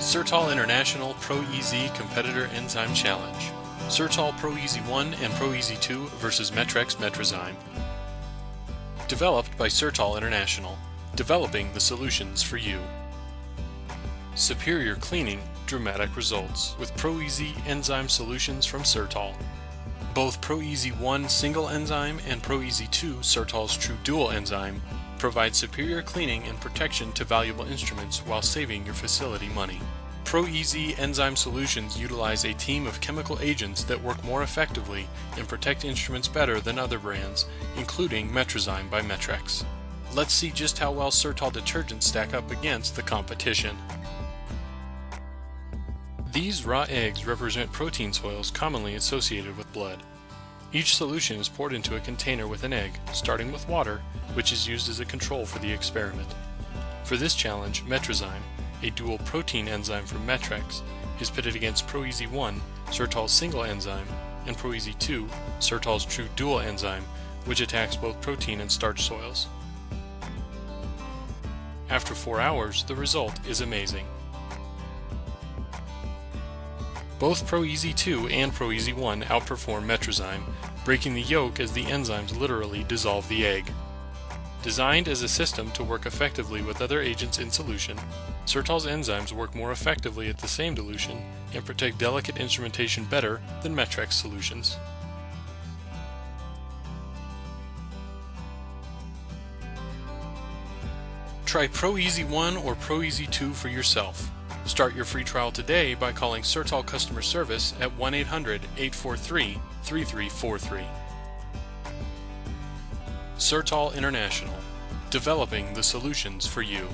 Certol International ProEZ Competitor Enzyme Challenge. Certol ProEZ 1 and ProEZ 2 versus Metrex MetriZyme. Developed by Certol International, developing the solutions for you. Superior cleaning, dramatic results with ProEZ enzyme solutions from Certol. Both ProEZ 1 single enzyme and ProEZ 2 Certol's true dual enzyme provide superior cleaning and protection to valuable instruments while saving your facility money. ProEZ enzyme solutions utilize a team of chemical agents that work more effectively and protect instruments better than other brands, including MetriZyme by Metrex. Let's see just how well Certol detergents stack up against the competition. These raw eggs represent protein soils commonly associated with blood. Each solution is poured into a container with an egg, starting with water, which is used as a control for the experiment. For this challenge, MetriZyme, a dual protein enzyme from Metrex, is pitted against ProEZ 1, Certol's single enzyme, and ProEZ 2, Certol's true dual enzyme, which attacks both protein and starch soils. After 4 hours, the result is amazing. Both ProEZ 2 and ProEZ 1 outperform MetriZyme, breaking the yolk as the enzymes literally dissolve the egg. Designed as a system to work effectively with other agents in solution, Certol's enzymes work more effectively at the same dilution and protect delicate instrumentation better than Metrex solutions. Try ProEZ 1 or ProEZ 2 for yourself. Start your free trial today by calling Certol customer service at 1-800-843-3343. Certol International, developing the solutions for you.